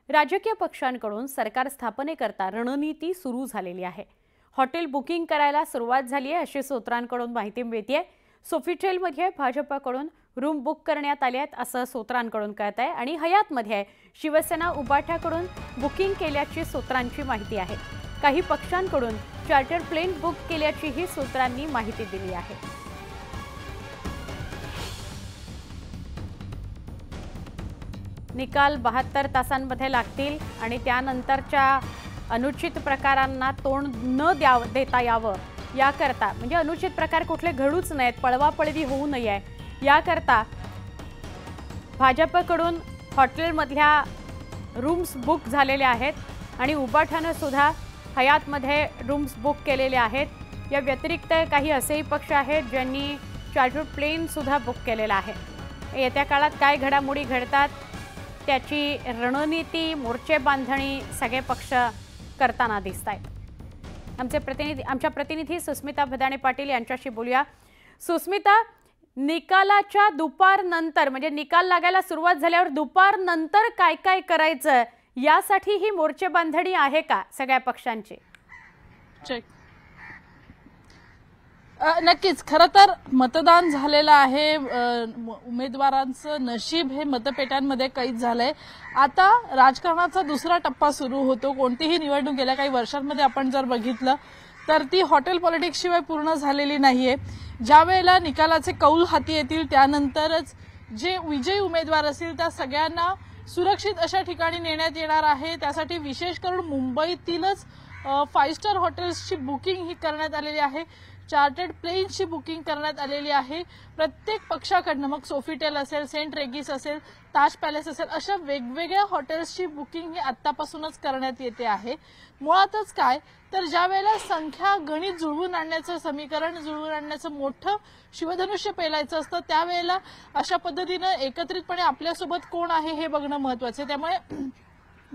राजकीय पक्षांकडून सरकार स्थापनेकरता रणनीती सुरू झालेली आहे। हॉटेल बुकिंग करायला सुरुवात झाली आहे अशी सूत्रांकडून माहिती मिळते। सोफिटेलमध्ये भाजपकडून रूम बुक करण्यात आले आहेत असं सूत्रांकडून कळत आहे आणि हयातमध्ये शिवसेना उबाठ्याकडून बुकिंग केल्याची सूत्रांची माहिती आहे। काही पक्षांकडून चार्टर प्लेन बुक केल्याचीही सूत्रांनी माहिती दिली आहे। निकाल 72 तासांमध्ये लागतील आणि त्यानंतरच्या अनुचित प्रकारांना तोंड न देता यावं याकरता म्हणजे अनुचित प्रकार कुठले घडूच नयेत, पळवापळवी होऊ नये याकरता भाजपकडून हॉटेलमधल्या रूम्स बुक झालेले आहेत आणि उबाठानं सुद्धा हयातमध्ये रूम्स बुक केलेले आहेत। या व्यतिरिक्त काही असेही पक्ष आहेत ज्यांनी चार्टर प्लेन सुद्धा बुक केलेला आहे। येत्या काळात काय घडामोडी घडतात त्याची रणनीती मोर्चे बांधणी सगळे पक्ष करताना दिसत आहेत। आमच्या प्रतिनिधी सुस्मिता भदाणे पाटील यांच्याशी बोलूया। सुस्मिता, निकालाच्या दुपारनंतर म्हणजे निकाल लागायला सुरुवात झाल्यावर दुपारनंतर काय काय करायचं यासाठी ही मोर्चे बांधणी आहे का सगळ्या पक्षांची? नक्कीच, खरं तर मतदान झालेलं आहे, उमेदवारांचं नशीब हे मतपेट्यांमध्ये कैद झालंय। आता राजकारणाचा दुसरा टप्पा सुरू होतो। कोणतीही निवडणूक गेल्या काही वर्षांमध्ये आपण जर बघितलं तर ती हॉटेल पॉलिटिक्स शिवाय पूर्ण झालेली नाहीये। ज्या वेळेला निकालाचे कौल हाती येतील त्यानंतरच जे विजयी उमेदवार असतील त्या सगळ्यांना सुरक्षित अशा ठिकाणी नेण्यात येणार आहे। त्यासाठी विशेष करून मुंबईतीलच 5 स्टार हॉटेल्सची बुकिंग ही करण्यात आलेली आहे, चार्टर्ड प्लेनची बुकिंग करण्यात आलेली आहे। प्रत्येक पक्षाकडनं मग सोफिटेल असेल, सेंट रेगिस असेल, ताज पॅलेस असेल अशा वेगवेगळ्या हॉटेल्सची बुकिंग ही आतापासूनच करण्यात येते आहे। मुळातच काय तर ज्या वेळेला संख्या गणित जुळवून आणण्याचं समीकरण जुळवून आणण्याचं मोठं शिवधनुष्य पेलायचं असतं त्यावेळेला अशा पद्धतीनं एकत्रितपणे आपल्यासोबत कोण आहे हे बघणं महत्त्वाचं आहे। त्यामुळे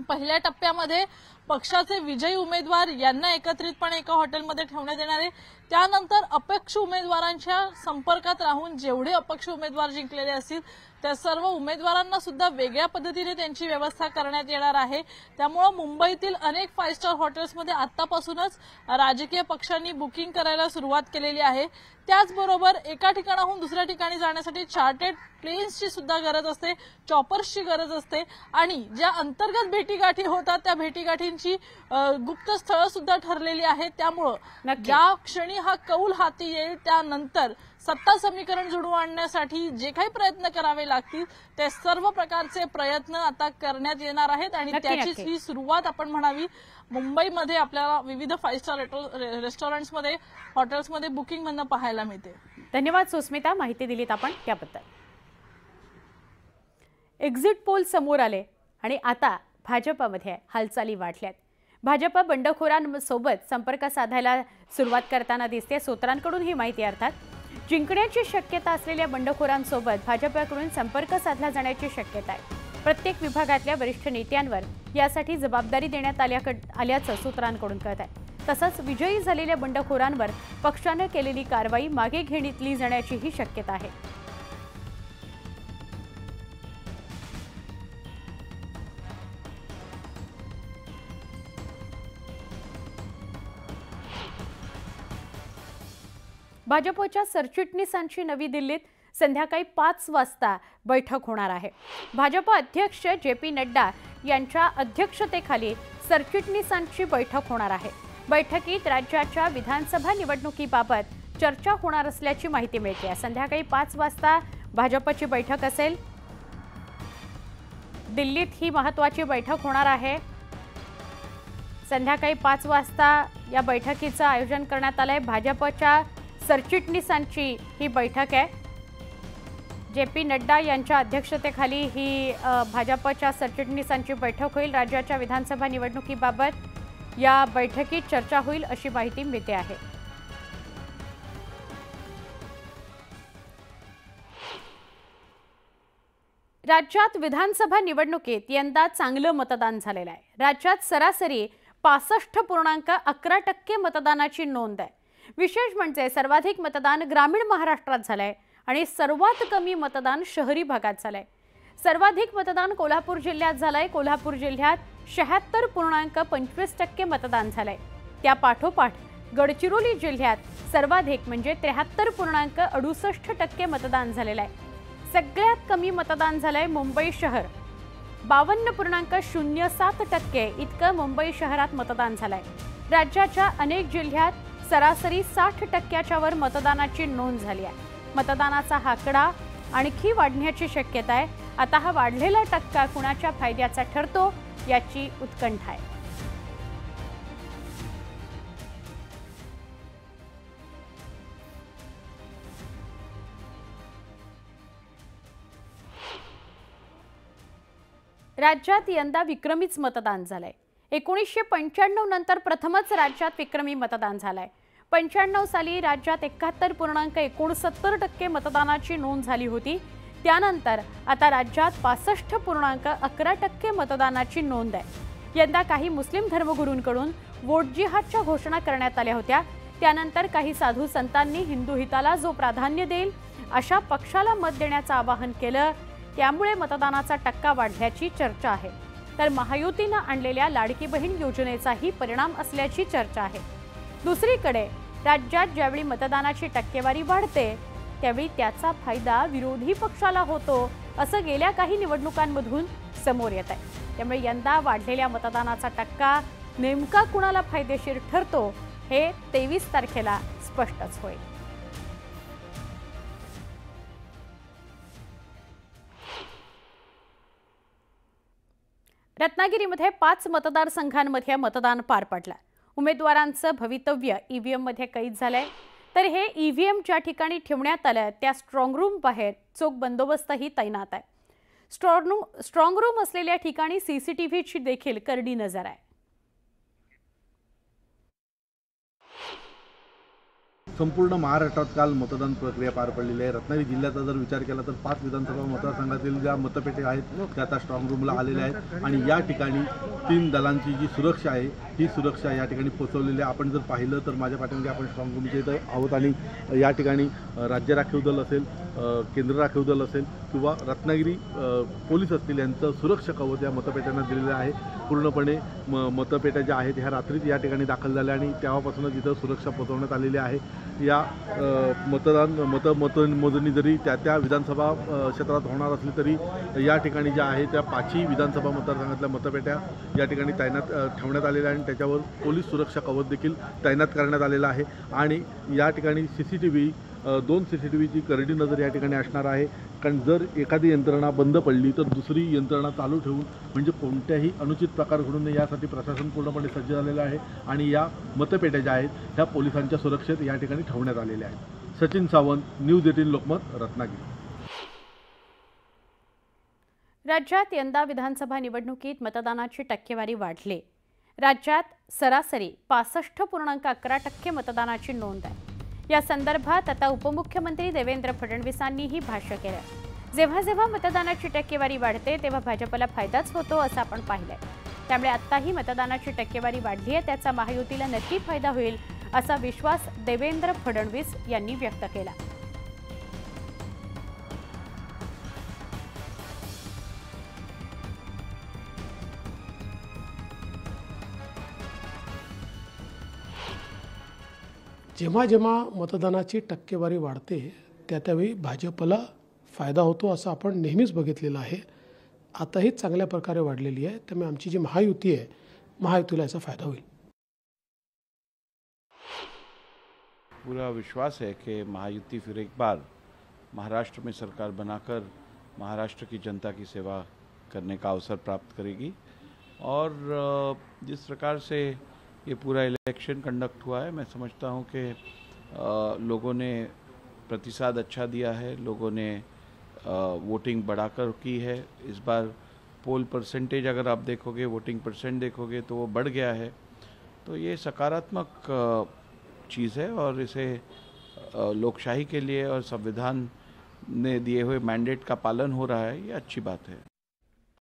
पहिल्या टप्प्यामध्ये पक्षाचे विजयी उमेदवार यांना एकत्रितपणे एका हॉटेलमध्ये ठेवण्यात येणार आहे। त्यानंतर अपक्ष उमेदवारांच्या संपर्कात राहून जेवढे अपक्ष उमेदवार जिंकलेले असतील त्या सर्व उमेदवारांना सुद्धा वेगळ्या पद्धतीने त्यांची व्यवस्था करण्यात येणार आहे। त्यामुळे मुंबईतील अनेक 5 स्टार हॉटेल्समध्ये आतापासूनच राजकीय पक्षांनी बुकिंग करायला सुरुवात केलेली आहे। त्याचबरोबर एका ठिकाणाहून दुसऱ्या ठिकाणी जाण्यासाठी चार्टर्ड प्लेन्सची सुद्धा गरज असते, चॉपर्सची गरज असते आणि ज्या अंतर्गत भेटीगाठी होतात त्या भेटीगाठींची गुप्त स्थळं सुद्धा ठरलेली आहेत। त्यामुळे ज्या क्षणी हा कौल हाती येईल त्यानंतर सत्ता समीकरण जुळवून आणण्यासाठी जे काही प्रयत्न करावे लागतील ते सर्व प्रकारचे प्रयत्न आता करण्यात येणार आहेत आणि त्याचीच ही सुरुवात आपण म्हणावी मुंबईमध्ये आपल्याला विविध 5 स्टार रेस्टॉरंट्समध्ये हॉटेल्समध्ये बुकिंग म्हणणं पाहायला मिळते। धन्यवाद सुस्मिता, माहिती दिलीत आपण त्याबद्दल। एक्झिट पोल समोर आले आणि आता भाजपमध्ये हालचाली वाढल्यात। भाजप बंडखोरांसोबत संपर्क साधायला सुरुवात करताना दिसते। सूत्रांकडून ही माहिती अर्थात जिंकण्याची शक्यता असलेल्या बंडखोरांसोबत भाजपकडून संपर्क साधला जाण्याची शक्यता आहे। प्रत्येक विभागातल्या वरिष्ठ नेत्यांवर यासाठी जबाबदारी देण्यात आल्याचं सूत्रांकडून कळत आहे। तसंच विजयी झालेल्या बंडखोरांवर पक्षाने केलेली कारवाई मागे घेतली जाण्याचीही शक्यता आहे। भाजपच्या सरचिटणीसांची नवी दिल्लीत संध्याकाळी 5 वाजता बैठक होणार आहे। भाजप अध्यक्ष JP नड्डा यांच्या अध्यक्षतेखाली सरचिटणीसांची बैठक होणार आहे। बैठकीत राज्याच्या विधानसभा निवडणुकीबाबत चर्चा होणार असल्याची माहिती मिळते। संध्याकाळी 5 वाजता भाजपची बैठक असेल। दिल्लीत ही महत्त्वाची बैठक होणार आहे। संध्याकाळी 5 वाजता या बैठकीचं आयोजन करण्यात आलंय। भाजपच्या सरचिटणीसांची ही बैठक आहे। JP नड्डा यांच्या अध्यक्षतेखाली ही भाजपच्या सरचिटणीसांची बैठक होईल। राज्याच्या विधानसभा निवडणुकीबाबत या बैठकीत चर्चा होईल अशी माहिती मिळते आहे। राज्यात विधानसभा निवडणुकीत यंदा चांगलं मतदान झालेलं आहे। राज्यात सरासरी 65.11% मतदानाची नोंद आहे। विशेष म्हणजे सर्वाधिक मतदान ग्रामीण महाराष्ट्रात झालंय आणि सर्वात कमी मतदान शहरी भागात झालंय। सर्वाधिक मतदान कोल्हापूर जिल्ह्यात झालंय। कोल्हापूर जिल्ह्यात 76.25% मतदान झालंय। त्या पाठोपाठ गडचिरोली जिल्ह्यात सर्वाधिक म्हणजे 73.68% मतदान झालेलं आहे। सगळ्यात कमी मतदान झालंय मुंबई शहर, 52.07% इतकं मुंबई शहरात मतदान झालंय। राज्याच्या अनेक जिल्ह्यात सरासरी 60%च्या वर मतदानाची नोंद झाली आहे। मतदानाचा आकडा आणखी वाढण्याची शक्यता आहे। आता हा वाढलेला टक्का कुणाच्या फायद्याचा ठरतो याची उत्कंठा आहे। राज्यात यंदा विक्रमीच मतदान झालंय। 1995 नंतर प्रथमच राज्यात विक्रमी मतदान झालंय। 95 साली राज्यात 71.69% मतदानाची नोंद झाली होती। त्यानंतर आता राज्यात 65.11% मतदानाची नोंद आहे। यंदा काही मुस्लिम धर्मगुरूंकडून वोट जिहादच्या घोषणा करण्यात आल्या होत्या। त्यानंतर काही साधू संतांनी हिंदू हिताला जो प्राधान्य देईल अशा पक्षाला मत देण्याचं आवाहन केलं। त्यामुळे मतदानाचा टक्का वाढल्याची चर्चा आहे। तर महायुतीने आणलेल्या लाडकी बहीण योजनेचाही परिणाम असल्याची चर्चा आहे। दुसरीकडे राज्यात ज्यावेळी मतदानाची टक्केवारी वाढते त्यावेळी त्याचा फायदा विरोधी पक्षाला होतो असं गेल्या काही निवडणुकांमधून समोर येत आहे। त्यामुळे यंदा वाढलेल्या मतदानाचा टक्का नेमका कुणाला फायदेशीर ठरतो हे 23 तारखेला स्पष्टच होईल। रत्नागिरीमध्ये 5 मतदारसंघांमध्ये मतदान पार पडलं। उमेदवारांचं भवितव्य ईव्हीएम मध्ये कैद झालंय। तर हे ईव्हीएम ज्या ठिकाणी ठेवण्यात आलं त्या स्ट्रॉंग रूम बाहेर चोख बंदोबस्तही तैनात आहे। स्ट्रॉंग रूम असलेल्या ठिकाणी सीसीटीव्हीची देखील करडी नजर आहे। संपूर्ण महाराष्ट्रात काल मतदान प्रक्रिया पार पडलेली आहे। रत्नागिरी जिल्ह्याचा जर विचार केला तर 5 विधानसभा मतदारसंघातील ज्या मतपेटी आहेत त्या आता स्ट्रॉंग रूमला आलेल्या आहेत आणि या ठिकाणी 3 दलांची जी सुरक्षा आहे ही सुरक्षा या ठिकाणी पोहोचवलेली आहे। आपण जर पाहिलं तर माझ्या पाठीमागे आपण स्ट्रॉंग रूमच्या इथं आहोत आणि या ठिकाणी राज्य राखीव दल असेल, केंद्र राखीव दल असेल किंवा रत्नागिरी पोलीस असतील यांचं सुरक्षा कवच या मतपेट्यांना दिलेलं आहे। पूर्णपणे मतपेट्या ज्या आहेत ह्या रात्रीच या ठिकाणी दाखल झाल्या आणि तेव्हापासूनच इथं सुरक्षा पोहोचवण्यात आलेली आहे। या मतमोजणी जरी त्या विधानसभा क्षेत्रात होणार असली तरी या ठिकाणी ज्या आहे त्या 5ही विधानसभा मतदारसंघातल्या मतपेट्या या ठिकाणी तैनात ठेवण्यात आलेल्या आणि त्याच्यावर पोलीस सुरक्षा कवच देखील तैनात करण्यात आलेला आहे। आणि या ठिकाणी सीसीटीव्ही 2 सीसीटीव्हीची करडी नजर या ठिकाणी असणार आहे। कारण जर एखादी यंत्रणा बंद पडली तर दुसरी यंत्रणा चालू ठेवून म्हणजे कोणत्याही अनुचित प्रकार घडू नये यासाठी प्रशासन पूर्णपणे सज्ज झालेलं आहे आणि या मतपेट्या ज्या आहेत त्या पोलिसांच्या सुरक्षेत या ठिकाणी ठेवण्यात आलेल्या आहेत। सचिन सावंत, न्यूज 18 लोकमत, रत्नागिरी। राज्यात यंदा विधानसभा निवडणुकीत मतदानाची टक्केवारी वाढली। राज्यात सरासरी 65.11% मतदानाची नोंद आहे। या संदर्भात आता उपमुख्यमंत्री देवेंद्र फडणवीसांनीही भाष्य केलं। जेव्हा जेव्हा मतदानाची टक्केवारी वाढते तेव्हा भाजपला फायदाच होतो असं आपण पाहिलंय। त्यामुळे आत्ताही मतदानाची टक्केवारी वाढली आहे त्याचा महायुतीला नक्की फायदा होईल असा विश्वास देवेंद्र फडणवीस यांनी व्यक्त केला। जेव्हा जेव्हा मतदानाची टक्केवारी वाढते त्यावेळी भाजपला फायदा होतो असं आपण नेहमीच बघितलेलं आहे। आताही चांगल्या प्रकारे वाढलेली आहे। त्यामुळे आमची जी महायुती आहे महायुतीला याचा फायदा होईल। पूरा विश्वास है कि महायुति फिर एक बार महाराष्ट्र में सरकार बनाकर महाराष्ट्र की जनता की सेवा करने का अवसर प्राप्त करेगी। और जिस प्रकार से ये पूरा इलेक्शन कंडक्ट हुआ है मैं समझता हूँ कि लोगों ने प्रतिसाद अच्छा दिया है, लोगों ने वोटिंग बढ़ाकर की है। इस बार पोल परसेंटेज अगर आप देखोगे, वोटिंग परसेंट देखोगे तो वो बढ़ गया है। तो ये सकारात्मक चीज़ है और इसे लोकशाही के लिए और संविधान ने दिए हुए मैंडेट का पालन हो रहा है, ये अच्छी बात है।